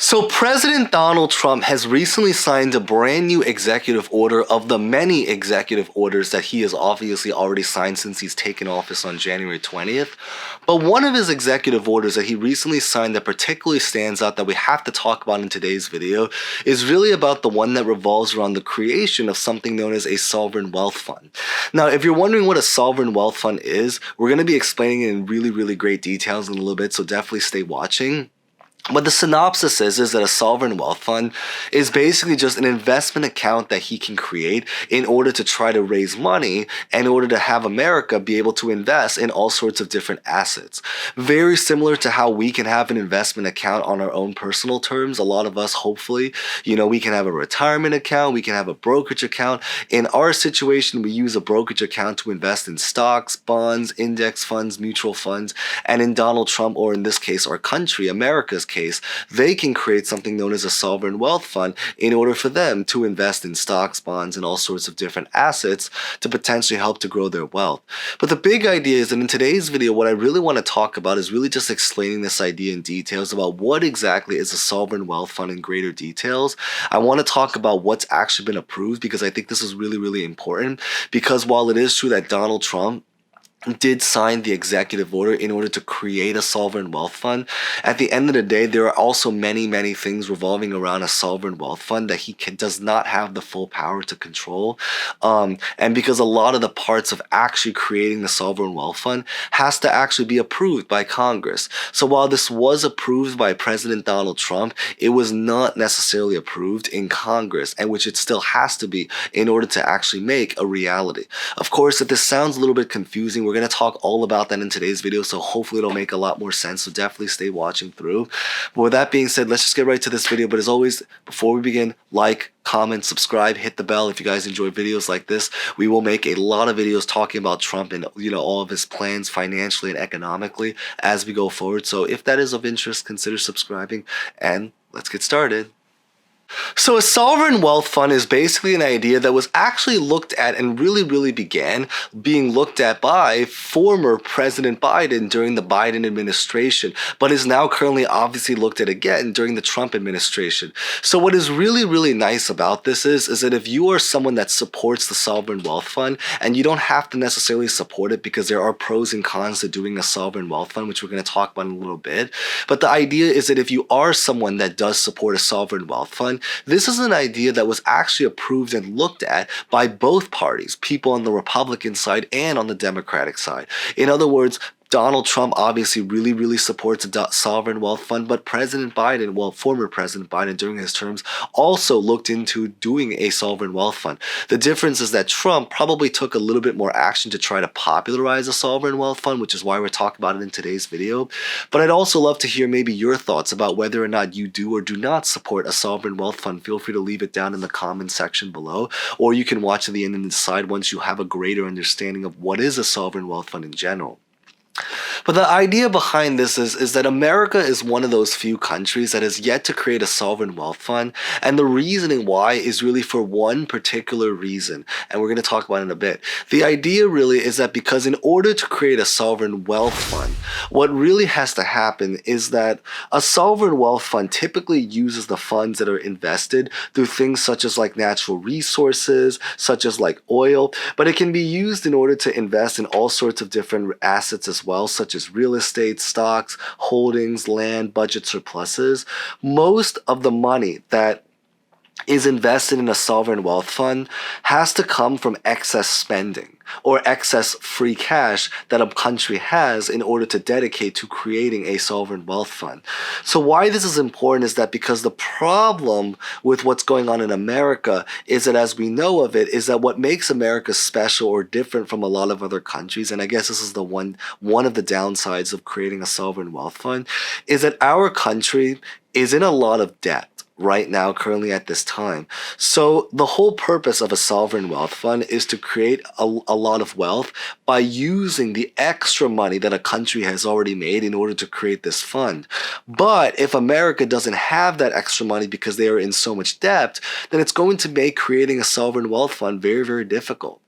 So President Donald Trump has recently signed a brand new executive order of the many executive orders that he has obviously already signed since he's taken office on January 20th. But one of his executive orders that he recently signed that particularly stands out that we have to talk about in today's video is really about the one that revolves around the creation of something known as a sovereign wealth fund. Now, if you're wondering what a sovereign wealth fund is, we're going to be explaining it in really great details in a little bit, so definitely stay watching. What the synopsis is that a sovereign wealth fund is basically just an investment account that he can create in order to try to raise money in order to have America be able to invest in all sorts of different assets. Very similar to how we can have an investment account on our own personal terms. A lot of us, hopefully, we can have a retirement account, we can have a brokerage account. In our situation, we use a brokerage account to invest in stocks, bonds, index funds, mutual funds, and in Donald Trump, or in this case, our country, America's case, they can create something known as a sovereign wealth fund in order for them to invest in stocks, bonds, and all sorts of different assets to potentially help to grow their wealth. But the big idea is that in today's video, what I really want to talk about is really just explaining this idea in details about what exactly is a sovereign wealth fund in greater details. I want to talk about what's actually been approved because I think this is really important, because while it is true that Donald Trump did sign the executive order in order to create a sovereign wealth fund, at the end of the day, there are also many things revolving around a sovereign wealth fund that he does not have the full power to control. And because a lot of the parts of actually creating the sovereign wealth fund has to actually be approved by Congress. So while this was approved by President Donald Trump, it was not necessarily approved in Congress, and which it still has to be in order to actually make a reality. Of course, if this sounds a little bit confusing, we're going to talk all about that in today's video, so hopefully it'll make a lot more sense, so definitely stay watching through. But with that being said, let's just get right to this video. But as always, before we begin, like, comment, subscribe, hit the bell if you guys enjoy videos like this. We will make a lot of videos talking about Trump and all of his plans financially and economically as we go forward. So if that is of interest, consider subscribing, and let's get started. So a sovereign wealth fund is basically an idea that was actually looked at and really began being looked at by former President Biden during the Biden administration, but is now currently obviously looked at again during the Trump administration. So what is really nice about this is that if you are someone that supports the sovereign wealth fund, and you don't have to necessarily support it because there are pros and cons to doing a sovereign wealth fund, which we're going to talk about in a little bit, but the idea is that if you are someone that does support a sovereign wealth fund, this is an idea that was actually approved and looked at by both parties, people on the Republican side and on the Democratic side. In other words, Donald Trump obviously really supports a sovereign wealth fund, but President Biden, well, former President Biden during his terms, also looked into doing a sovereign wealth fund. The difference is that Trump probably took a little bit more action to try to popularize a sovereign wealth fund, which is why we're talking about it in today's video. But I'd also love to hear maybe your thoughts about whether or not you do or do not support a sovereign wealth fund. Feel free to leave it down in the comment section below, or you can watch to the end and decide once you have a greater understanding of what is a sovereign wealth fund in general. But the idea behind this is that America is one of those few countries that has yet to create a sovereign wealth fund, and the reasoning why is really for one particular reason, and we're going to talk about it in a bit. The idea really is that because in order to create a sovereign wealth fund, what really has to happen is that a sovereign wealth fund typically uses the funds that are invested through things such as like natural resources, such as like oil, but it can be used in order to invest in all sorts of different assets as well, such as real estate, stocks, holdings, land, budget surpluses. Most of the money that is invested in a sovereign wealth fund has to come from excess spending or excess free cash that a country has in order to dedicate to creating a sovereign wealth fund. So why this is important is that because the problem with what's going on in America is that, as we know of it, is that what makes America special or different from a lot of other countries, and I guess this is the one of the downsides of creating a sovereign wealth fund, is that our country is in a lot of debt right now, currently at this time. So the whole purpose of a sovereign wealth fund is to create a lot of wealth by using the extra money that a country has already made in order to create this fund. But if America doesn't have that extra money because they are in so much debt, then it's going to make creating a sovereign wealth fund very difficult.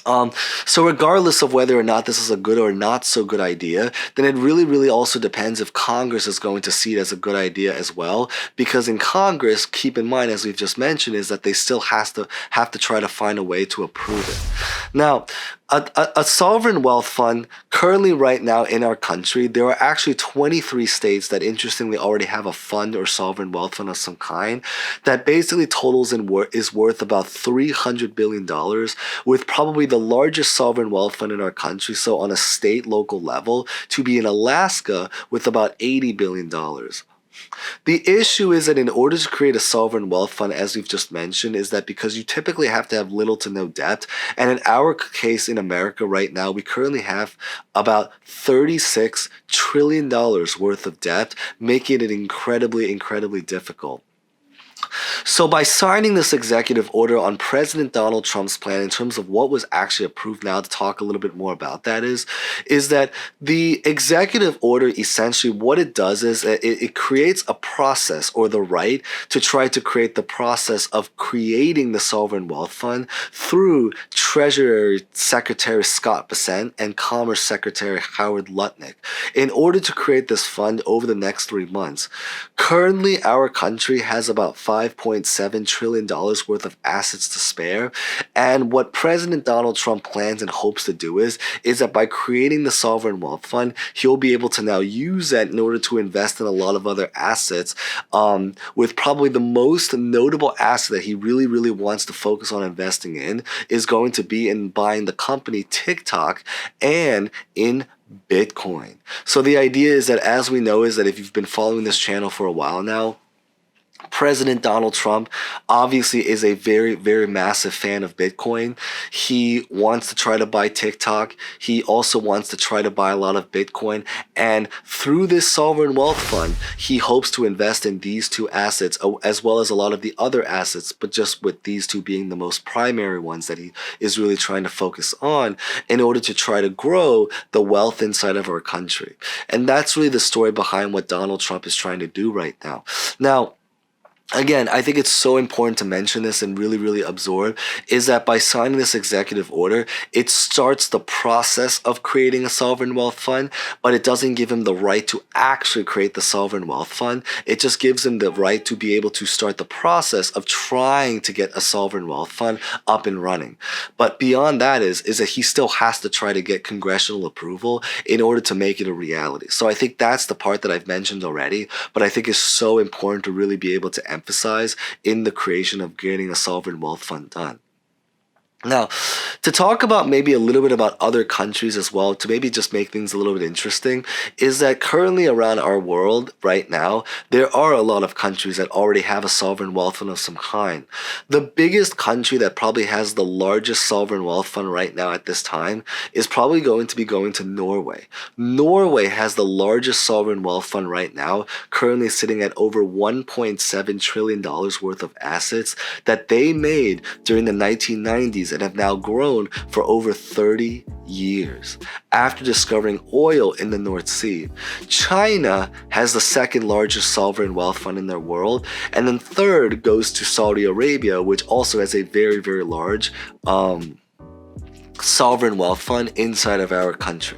So regardless of whether or not this is a good or not so good idea, then it really, really also depends if Congress is going to see it as a good idea as well. Because in Congress, keep in mind, as we've just mentioned, is that they still have to try to find a way to approve it. Now, a sovereign wealth fund currently right now in our country, there are actually 23 states that interestingly already have a fund or sovereign wealth fund of some kind that basically totals and is worth about $300 billion, with probably the largest sovereign wealth fund in our country, so on a state local level, to be in Alaska with about $80 billion. The issue is that in order to create a sovereign wealth fund, as we've just mentioned, is that because you typically have to have little to no debt, and in our case in America right now, we currently have about $36 trillion worth of debt, making it incredibly, incredibly difficult. So by signing this executive order on President Donald Trump's plan in terms of what was actually approved, now to talk a little bit more about that is that the executive order essentially what it does is it creates a process or the right to try to create the process of creating the sovereign wealth fund through Treasury Secretary Scott Bessent and Commerce Secretary Howard Lutnick in order to create this fund over the next 3 months. Currently, our country has about $5.7 trillion worth of assets to spare. And what President Donald Trump plans and hopes to do is that by creating the sovereign wealth fund, he'll be able to now use that in order to invest in a lot of other assets, with probably the most notable asset that he really, really wants to focus on investing in is going to be in buying the company TikTok and in Bitcoin. So the idea is that, as we know, is that if you've been following this channel for a while now, President Donald Trump obviously is a very, very massive fan of Bitcoin. He wants to try to buy TikTok. He also wants to try to buy a lot of Bitcoin. And through this sovereign wealth fund, he hopes to invest in these two assets as well as a lot of the other assets, but just with these two being the most primary ones that he is really trying to focus on in order to try to grow the wealth inside of our country. And that's really the story behind what Donald Trump is trying to do right now. Now, again, I think it's so important to mention this and really, really absorb is that by signing this executive order, it starts the process of creating a sovereign wealth fund, but it doesn't give him the right to actually create the sovereign wealth fund. It just gives him the right to be able to start the process of trying to get a sovereign wealth fund up and running. But beyond that is that he still has to try to get congressional approval in order to make it a reality. So I think that's the part that I've mentioned already, but I think is so important to really be able to emphasize in the creation of getting a sovereign wealth fund done. Now, to talk about maybe a little bit about other countries as well, to maybe just make things a little bit interesting, is that currently around our world right now, there are a lot of countries that already have a sovereign wealth fund of some kind. The biggest country that probably has the largest sovereign wealth fund right now at this time is probably going to Norway. Norway has the largest sovereign wealth fund right now, currently sitting at over $1.7 trillion worth of assets that they made during the 1990s and have now grown for over 30 years after discovering oil in the North Sea. China has the second largest sovereign wealth fund in their world, and then third goes to Saudi Arabia, which also has a very, very large sovereign wealth fund inside of our country.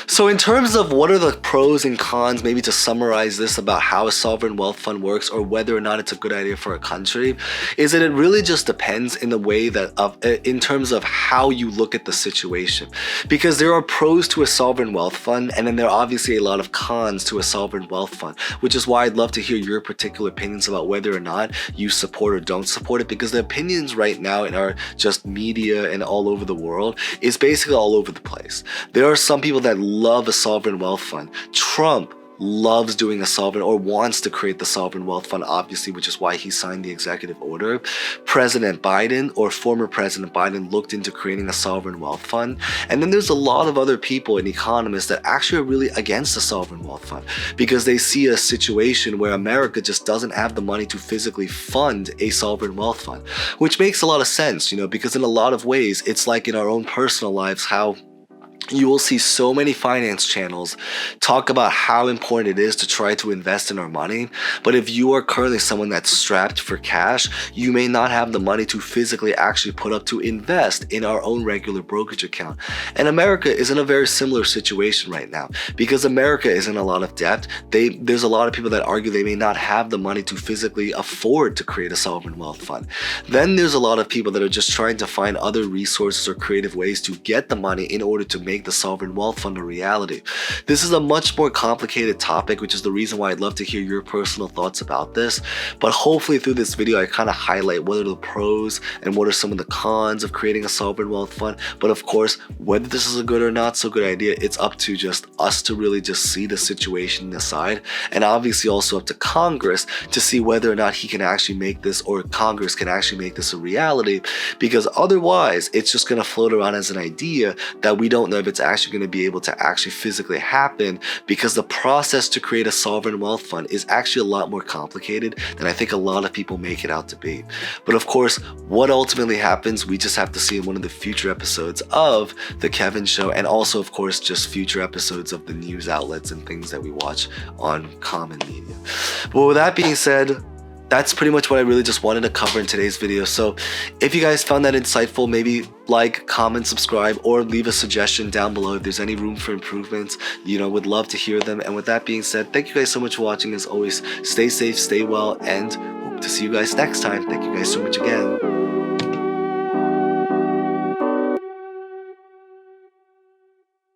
So in terms of what are the pros and cons, maybe to summarize this about how a sovereign wealth fund works or whether or not it's a good idea for a country, is that it really just depends in the way that in terms of how you look at the situation. Because there are pros to a sovereign wealth fund, and then there are obviously a lot of cons to a sovereign wealth fund, which is why I'd love to hear your particular opinions about whether or not you support or don't support it, because the opinions right now in our just media and all over the world is basically all over the place. There are some people that love a sovereign wealth fund. Trump loves doing a sovereign or wants to create the sovereign wealth fund, obviously, which is why he signed the executive order. President Biden or former President Biden looked into creating a sovereign wealth fund. And then there's a lot of other people and economists that actually are really against the sovereign wealth fund because they see a situation where America just doesn't have the money to physically fund a sovereign wealth fund, which makes a lot of sense, because in a lot of ways, it's like in our own personal lives, how you will see so many finance channels talk about how important it is to try to invest in our money. But if you are currently someone that's strapped for cash, you may not have the money to physically actually put up to invest in our own regular brokerage account. And America is in a very similar situation right now because America is in a lot of debt. There's a lot of people that argue they may not have the money to physically afford to create a sovereign wealth fund. Then there's a lot of people that are just trying to find other resources or creative ways to get the money in order to make the sovereign wealth fund a reality. This is a much more complicated topic, which is the reason why I'd love to hear your personal thoughts about this. But hopefully through this video, I kind of highlight what are the pros and what are some of the cons of creating a sovereign wealth fund. But of course, whether this is a good or not so good idea, it's up to just us to really just see the situation and decide. And obviously also up to Congress to see whether or not he can actually make this, or Congress can actually make this a reality, because otherwise it's just going to float around as an idea that we don't know if it's actually going to be able to actually physically happen, because the process to create a sovereign wealth fund is actually a lot more complicated than I think a lot of people make it out to be. But of course, what ultimately happens, we just have to see in one of the future episodes of The Kevin Show, and also of course just future episodes of the news outlets and things that we watch on common media. But with that being said, that's pretty much what I really just wanted to cover in today's video. So if you guys found that insightful, maybe like, comment, subscribe, or leave a suggestion down below if there's any room for improvements. Would love to hear them. And with that being said, thank you guys so much for watching. As always, stay safe, stay well, and hope to see you guys next time. Thank you guys so much again.